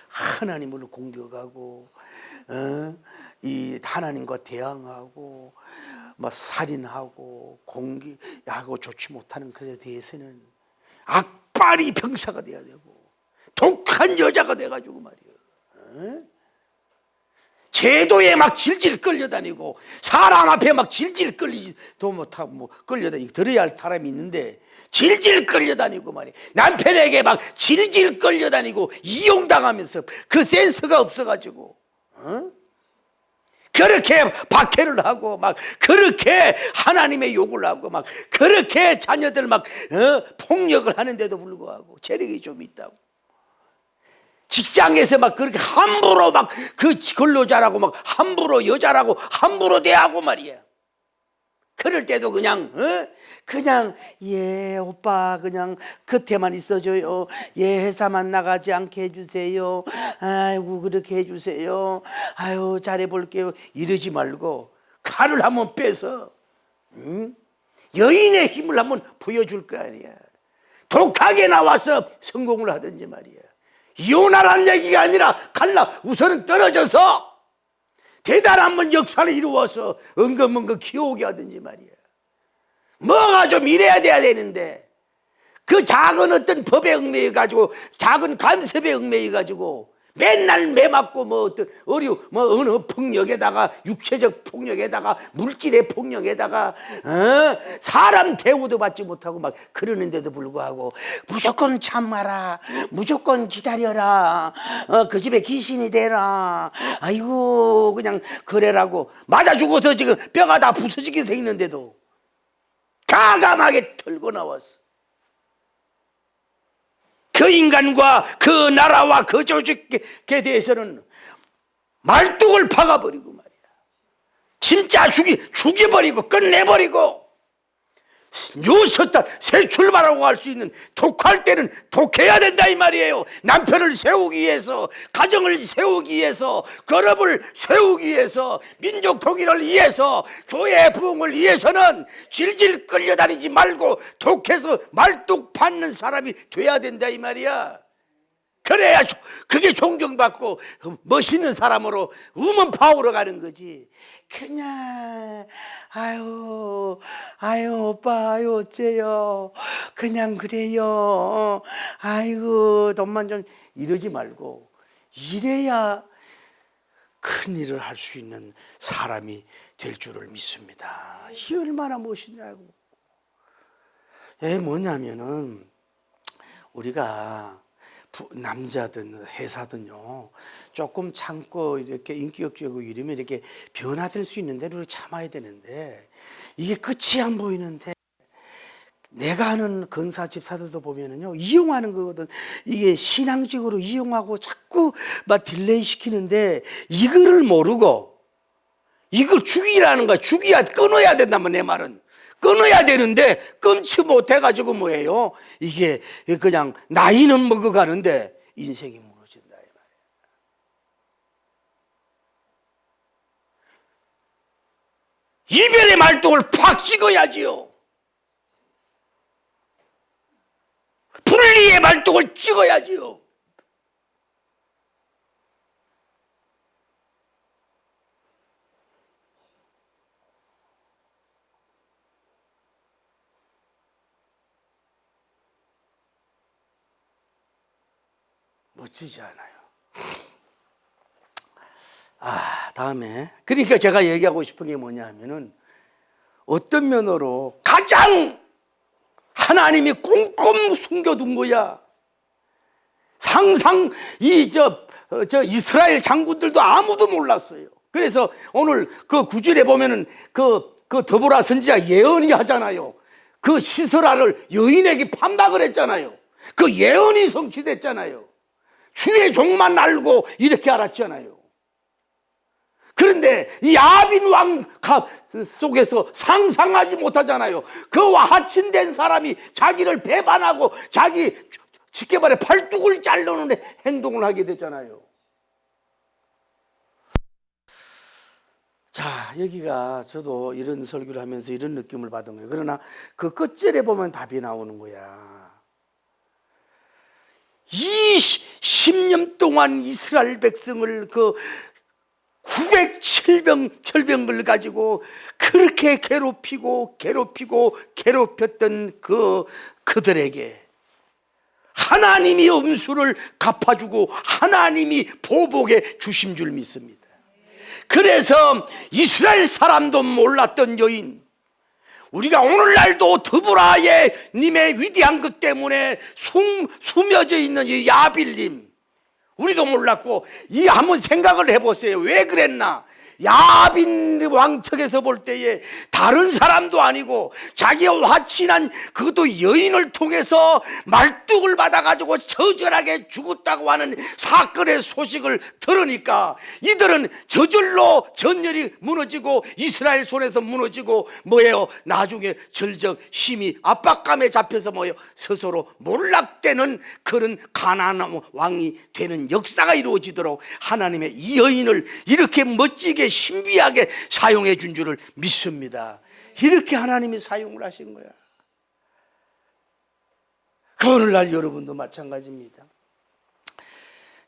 하나님을 공격하고 이 하나님과 대항하고 막 살인하고 공기하고 좋지 못하는 것에 대해서는 악발이 병사가 돼야 되고 독한 여자가 돼가지고 말이에요. 제도에 막 질질 끌려다니고 사람 앞에 막 질질 끌리지도 못하고 뭐 끌려다니고 들어야 할 사람이 있는데 질질 끌려다니고 말이에요. 남편에게 막 질질 끌려다니고 이용당하면서 그 센스가 없어가지고 그렇게 박해를 하고 막 그렇게 하나님의 욕을 하고 막 그렇게 자녀들 막 폭력을 하는데도 불구하고 재력이 좀 있다고. 직장에서 막 그렇게 함부로 막 그 근로자라고 막 함부로 여자라고 함부로 대하고 말이야. 그럴 때도 그냥 예 오빠 그냥 겉에만 있어줘요. 예 회사만 나가지 않게 해주세요. 아이고 그렇게 해주세요. 아유 잘해볼게요. 이러지 말고 칼을 한번 빼서 여인의 힘을 한번 보여줄 거 아니야. 독하게 나와서 성공을 하든지 말이야. 이혼하라는 얘기가 아니라 갈라 우선은 떨어져서 대단한 역사를 이루어서 은근문근 키워오게 하든지 말이야. 뭐가 좀 이래야 돼야 되는데 그 작은 어떤 법에 얽매여가지고 작은 간섭에 얽매여가지고 맨날 매맞고 뭐 어떤 어느 폭력에다가 육체적 폭력에다가 물질의 폭력에다가 사람 대우도 받지 못하고 막 그러는데도 불구하고 무조건 참아라, 무조건 기다려라, 그 집에 귀신이 되라, 아이고 그냥 그래라고 맞아 죽어서 지금 뼈가 다 부서지게 돼 있는데도 가감하게 털고 나왔어. 그 인간과 그 나라와 그 조직에 대해서는 말뚝을 박아버리고 말이야. 진짜 죽여버리고 끝내버리고 뉴스타 새 출발하고 할 수 있는 독할 때는 독해야 된다 이 말이에요. 남편을 세우기 위해서, 가정을 세우기 위해서, 결합을 세우기 위해서, 민족 통일을 위해서, 교회 부흥을 위해서는 질질 끌려다니지 말고 독해서 말뚝 받는 사람이 돼야 된다 이 말이야. 그래야 그게 존경받고 멋있는 사람으로 우먼파워로 가는 거지. 그냥 아유 오빠 아유 어째요 그냥 그래요 아이고 돈만 좀 이러지 말고 이래야 큰 일을 할 수 있는 사람이 될 줄을 믿습니다. 이게 얼마나 멋있냐고. 뭐냐면은 우리가 남자든 회사든요, 조금 참고 이렇게 인격적이고 이러면 이렇게 변화될 수 있는데 우리 참아야 되는데, 이게 끝이 안 보이는데, 내가 아는 건사 집사들도 보면은요, 이용하는 거거든. 이게 신앙적으로 이용하고 자꾸 막 딜레이 시키는데, 이거를 모르고 이걸 죽이라는 거야. 죽여야, 끊어야 된다면, 내 말은 끊어야 되는데 끊지 못해가지고 뭐예요? 이게 그냥 나이는 먹어가는데 인생이 무너진다 이 말이에요. 이별의 말뚝을 팍 찍어야지요. 분리의 말뚝을 찍어야지요. 멋지지 않아요? 다음에, 그러니까 제가 얘기하고 싶은 게 뭐냐 하면은, 어떤 면으로 가장 하나님이 꼼꼼 숨겨둔 거야. 상상 저 이스라엘 장군들도 아무도 몰랐어요. 그래서 오늘 그 구절에 보면은 그 드보라 선지자 예언이 하잖아요. 그 시스라를 여인에게 판박을 했잖아요. 그 예언이 성취됐잖아요. 주의 종만 알고 이렇게 알았잖아요. 그런데 이 야빈 왕 속에서 상상하지 못하잖아요. 그와 하친된 사람이 자기를 배반하고 자기 쉽게 말해 팔뚝을 자르는 행동을 하게 되잖아요. 자, 여기가 저도 이런 설교를 하면서 이런 느낌을 받은 거예요. 그러나 그 끝절에 보면 답이 나오는 거야. 이 10년 동안 이스라엘 백성을 그 907병을 가지고 그렇게 괴롭혔던 그들에게 하나님이 음수를 갚아주고 하나님이 보복해 주신 줄 믿습니다. 그래서 이스라엘 사람도 몰랐던 여인, 우리가 오늘날도 드보라의 님의 위대한 것 때문에 숨겨져 있는 이 야빌님, 우리도 몰랐고, 이 한번 생각을 해보세요. 왜 그랬나? 야빈 왕측에서 볼 때에 다른 사람도 아니고 자기와 화친한 그것도 여인을 통해서 말뚝을 받아가지고 처절하게 죽었다고 하는 사건의 소식을 들으니까 이들은 저절로 전열이 무너지고 이스라엘 손에서 무너지고 뭐예요? 나중에 절적 심히 압박감에 잡혀서 뭐예요? 스스로 몰락되는 그런 가나안 왕이 되는 역사가 이루어지도록 하나님의 이 여인을 이렇게 멋지게 신비하게 사용해 준 줄을 믿습니다. 이렇게 하나님이 사용을 하신 거야. 그 오늘날 여러분도 마찬가지입니다.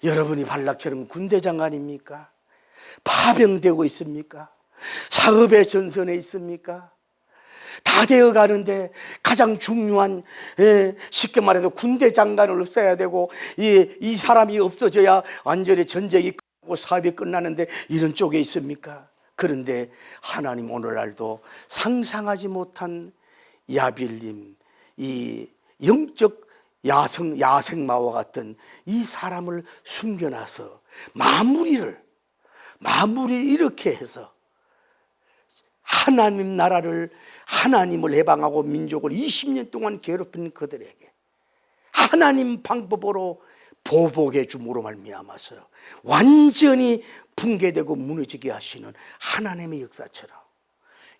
여러분이 발락처럼 군대장 아닙니까? 파병되고 있습니까? 사업의 전선에 있습니까? 다 되어 가는데 가장 중요한, 쉽게 말해서 군대 장관을 없애야 되고 이 사람이 없어져야 완전히 전쟁이 끝나고 사업이 끝나는데 이런 쪽에 있습니까? 그런데 하나님 오늘날도 상상하지 못한 야빌님, 이 영적 야생마와 같은 이 사람을 숨겨놔서 마무리를 이렇게 해서 하나님 나라를, 하나님을 해방하고 민족을 20년 동안 괴롭힌 그들에게 하나님 방법으로 보복해 줌으로 말미암아서 완전히 붕괴되고 무너지게 하시는 하나님의 역사처럼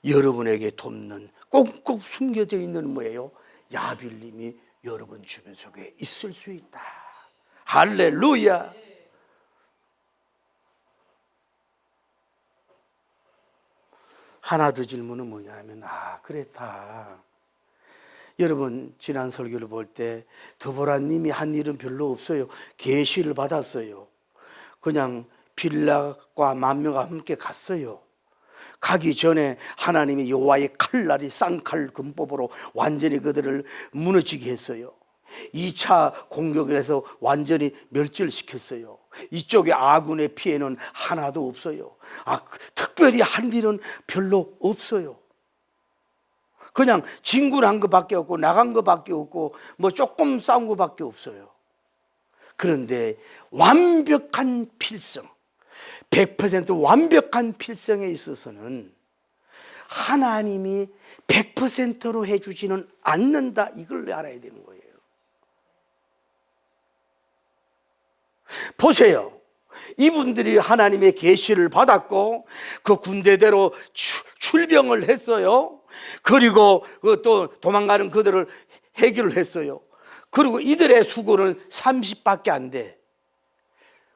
여러분에게 돕는 꽁꽁 숨겨져 있는 뭐예요? 야빌님이 여러분 주변 속에 있을 수 있다. 할렐루야. 하나 더 질문은 뭐냐면, 그랬다. 여러분 지난 설교를 볼 때 드보라님이 한 일은 별로 없어요. 계시를 받았어요. 그냥 빌락과 만명과 함께 갔어요. 가기 전에 하나님이 여호와의 칼날이 쌍칼 금법으로 완전히 그들을 무너지게 했어요. 2차 공격에서 완전히 멸절시켰어요. 이쪽에 아군의 피해는 하나도 없어요. 특별히 한 일은 별로 없어요. 그냥 진군한 것밖에 없고 나간 것밖에 없고 뭐 조금 싸운 것밖에 없어요. 그런데 완벽한 필성, 100% 완벽한 필성에 있어서는 하나님이 100%로 해주지는 않는다, 이걸 알아야 되는 거예요. 보세요. 이분들이 하나님의 계시를 받았고 그 군대대로 출병을 했어요. 그리고 또 도망가는 그들을 해결을 했어요. 그리고 이들의 수고는 30밖에 안 돼.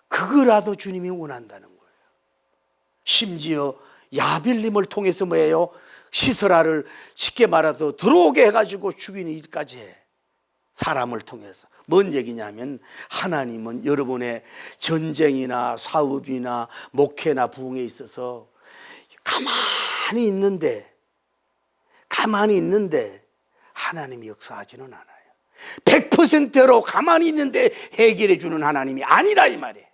그거라도 주님이 원한다는 거예요. 심지어 야빌림을 통해서 뭐예요? 시스라를 쉽게 말해서 들어오게 해가지고 죽이는 일까지 해. 사람을 통해서. 뭔 얘기냐면 하나님은 여러분의 전쟁이나 사업이나 목회나 부흥에 있어서 가만히 있는데 하나님이 역사하지는 않아요. 100%로 가만히 있는데 해결해 주는 하나님이 아니라 이 말이에요.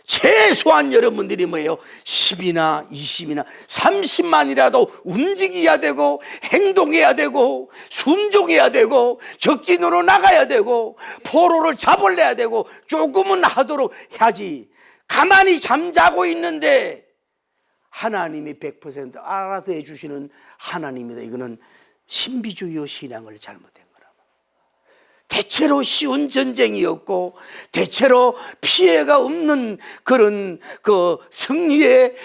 최소한 여러분들이 뭐예요? 10이나 20이나 30만이라도 움직여야 되고 행동해야 되고 순종해야 되고 적진으로 나가야 되고 포로를 잡아내야 되고 조금은 하도록 해야지. 가만히 잠자고 있는데 하나님이 100% 알아서 해주시는 하나님이다. 이거는 신비주의 신앙을 잘못된 거라. 대체로 쉬운 전쟁이었고 대체로 피해가 없는 그런 그 승리의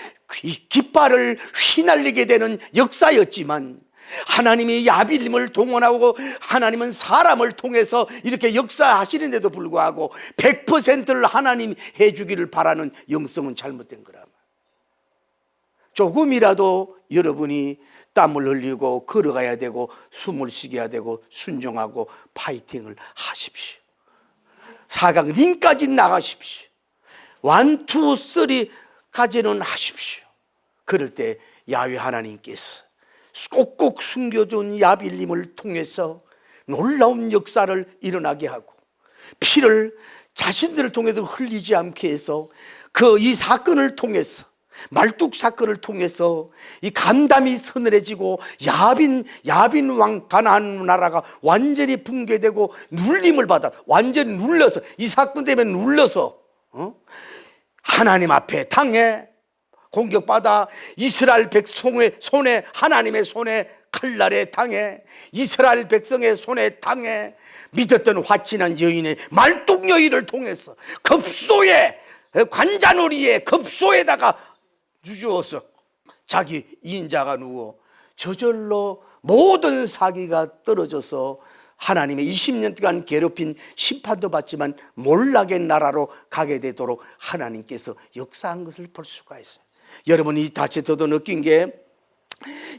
깃발을 휘날리게 되는 역사였지만 하나님이 야빌림을 동원하고 하나님은 사람을 통해서 이렇게 역사하시는데도 불구하고 100%를 하나님 해주기를 바라는 영성은 잘못된 거라. 조금이라도 여러분이 땀을 흘리고 걸어가야 되고 숨을 쉬게 되고 순종하고 파이팅을 하십시오. 4강 링까지 나가십시오. 1, 2, 3까지는 하십시오. 그럴 때 야훼 하나님께서 꼭꼭 숨겨둔 야빌림을 통해서 놀라운 역사를 일어나게 하고 피를 자신들을 통해서 흘리지 않게 해서 이 사건을 통해서 말뚝 사건을 통해서 이 간담이 서늘해지고 야빈 왕 가나안 나라가 완전히 붕괴되고 눌림을 받아 완전히 눌려서 이 사건 때문에 눌려서 하나님 앞에 당해 공격받아 이스라엘 백성의 손에 하나님의 손에 칼날에 당해 이스라엘 백성의 손에 당해 믿었던 화친한 여인의 말뚝 여인을 통해서 급소에 관자놀이에 급소에다가 주저어서 자기 인자가 누워 저절로 모든 사기가 떨어져서 하나님의 20년 동안 괴롭힌 심판도 받지만 몰락의 나라로 가게 되도록 하나님께서 역사한 것을 볼 수가 있어요. 여러분이 다시 저도 느낀 게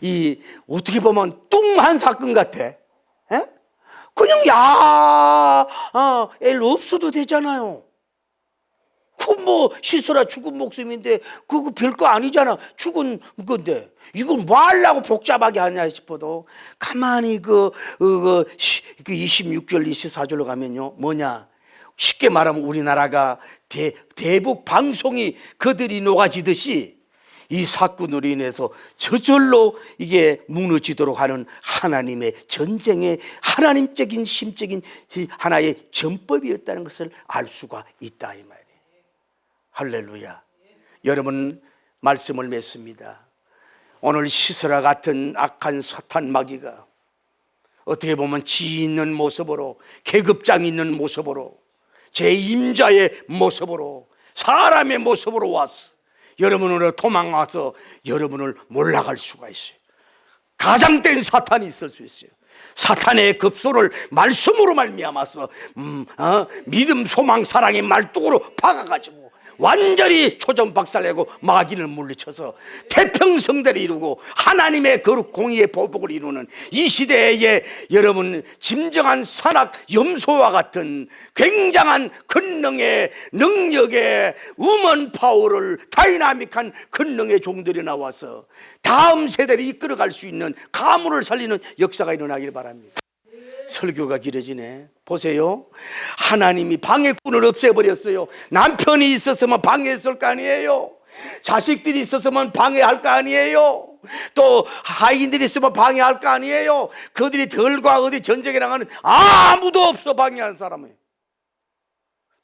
이 어떻게 보면 뚱한 사건 같아. 에? 그냥 애 없어도 되잖아요. 뭐 시스라 죽은 목숨인데 그거 별거 아니잖아. 죽은 건데 이걸 뭐 하려고 복잡하게 하냐 싶어도 가만히 그 26절 24절로 가면요 뭐냐 쉽게 말하면 우리나라가 대북 방송이 그들이 녹아지듯이 이 사건으로 인해서 저절로 이게 무너지도록 하는 하나님의 전쟁의 하나님적인 심적인 하나의 전법이었다는 것을 알 수가 있다 이 말이에요. 할렐루야. 여러분 말씀을 맺습니다. 오늘 시스라 같은 악한 사탄 마귀가 어떻게 보면 지 있는 모습으로 계급장 있는 모습으로 제 임자의 모습으로 사람의 모습으로 와서 여러분으로 도망와서 여러분을 몰락할 수가 있어요. 가장된 사탄이 있을 수 있어요. 사탄의 급소를 말씀으로 말미암아서 믿음 소망 사랑의 말뚝으로 박아가지고 완전히 초전박살내고 마귀를 물리쳐서 태평성대를 이루고 하나님의 거룩 공의의 보복을 이루는 이 시대에 여러분 진정한 산악 염소와 같은 굉장한 권능의 능력의 우먼 파워를 다이나믹한 권능의 종들이 나와서 다음 세대를 이끌어갈 수 있는 가문을 살리는 역사가 일어나길 바랍니다. 설교가 길어지네. 보세요. 하나님이 방해꾼을 없애버렸어요. 남편이 있었으면 방해했을 거 아니에요. 자식들이 있었으면 방해할 거 아니에요. 또 하인들이 있으면 방해할 거 아니에요. 그들이 덜과 어디 전쟁에 나가는 아무도 없어 방해하는 사람은.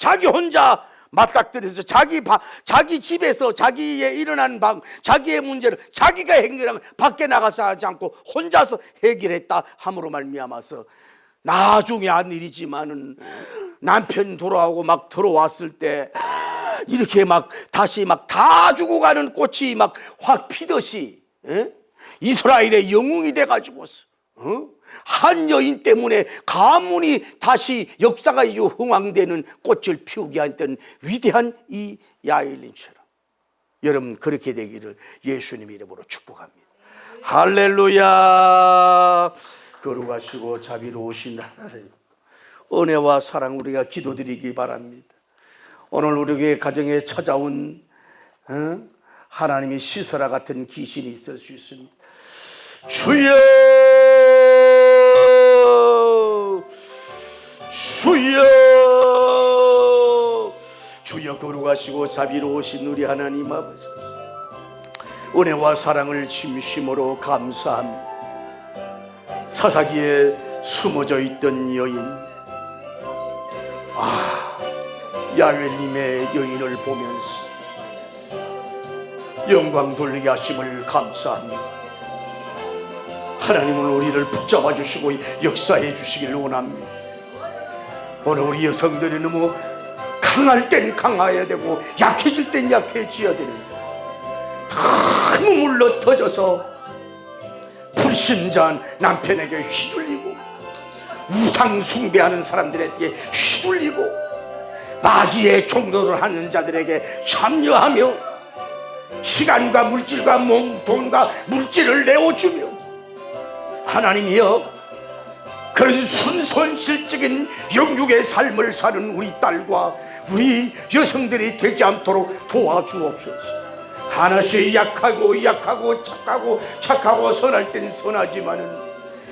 자기 혼자 맞닥뜨려서 자기 집에서 자기의 일어난 자기의 문제를 자기가 해결하고 밖에 나가서 하지 않고 혼자서 해결했다 함으로 말미암아서 나중에 한 일이지만은 남편 돌아오고 막 들어왔을 때 이렇게 막 다시 막 다 죽어가는 꽃이 막 확 피듯이 이스라엘의 영웅이 돼가지고서 한 여인 때문에 가문이 다시 역사가 흥왕되는 꽃을 피우게 했던 위대한 이 야엘린처럼 여러분 그렇게 되기를 예수님 이름으로 축복합니다. 할렐루야. 거룩하시고 자비로우신 하나님, 은혜와 사랑 우리가 기도드리기 바랍니다. 오늘 우리 가정에 찾아온 하나님의 시설아 같은 귀신이 있을 수 있습니다. 주여, 주여, 주여. 거룩하시고 자비로우신 우리 하나님 아버지, 은혜와 사랑을 진심으로 감사합니다. 사사기에 숨어져 있던 여인, 야훼님의 여인을 보면서 영광 돌리게 하심을 감사합니다. 하나님은 우리를 붙잡아 주시고 역사해 주시길 원합니다. 오늘 우리 여성들이 너무 강할 땐 강해야 되고 약해질 땐 약해져야 되는데 너무 물러 터져서 불신자한 남편에게 휘둘리고 우상 숭배하는 사람들에게 휘둘리고 마귀의 종로를 하는 자들에게 참여하며 시간과 물질과 돈과 물질을 내어주며 하나님이여, 그런 순손실적인 영육의 삶을 사는 우리 딸과 우리 여성들이 되지 않도록 도와주옵소서. 하나씩 약하고 착하고 선할 땐 선하지만은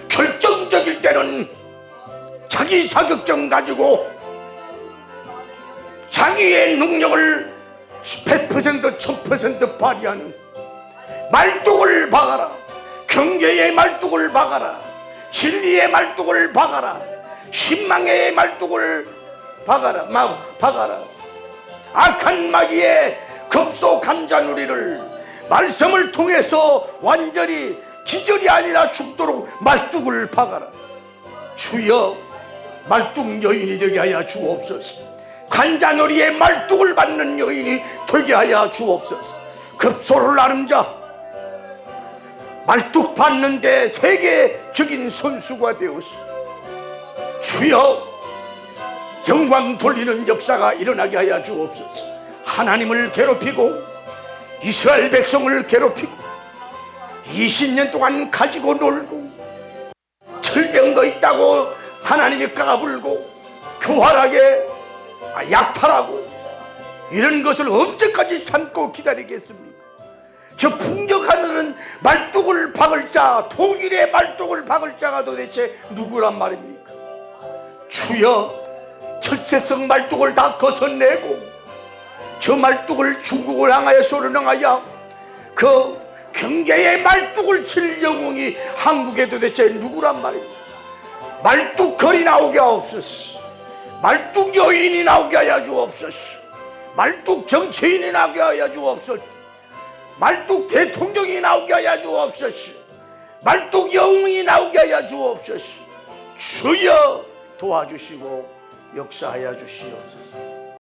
결정적일 때는 자기 자격증 가지고 자기의 능력을 100% 1000% 발휘하는 말뚝을 박아라. 경계의 말뚝을 박아라. 진리의 말뚝을 박아라. 신망의 말뚝을 박아라. 악한 마귀의 급속한 자누리를 말씀을 통해서 완전히 기절이 아니라 죽도록 말뚝을 박아라. 주여, 말뚝 여인이 되게 하여 주옵소서. 관자놀이의 말뚝을 받는 여인이 되게 하여 주옵소서. 급소를 나는 자, 말뚝 받는데 세계적인 선수가 되었소. 주여, 영광 돌리는 역사가 일어나게 하여 주옵소서. 하나님을 괴롭히고 이스라엘 백성을 괴롭히고 20년 동안 가지고 놀고 철병도 있다고 하나님이 까불고 교활하게 약탈하고 이런 것을 언제까지 참고 기다리겠습니까? 저 풍족하늘은 말뚝을 박을 자, 통일의 말뚝을 박을 자가 도대체 누구란 말입니까? 주여, 철새성 말뚝을 다 거둬내고 저 말뚝을 중국을 향하여 소련하여 그 경계의 말뚝을 칠 영웅이 한국에 도대체 누구란 말입니까? 말뚝 거리 나오게 하옵소서. 말뚝 여인이 나오게 하여 주옵소서. 말뚝 정치인이 나오게 하여 주옵소서. 말뚝 대통령이 나오게 하여 주옵소서. 말뚝 영웅이 나오게 하여 주옵소서. 주여, 도와주시고 역사하여 주시옵소서.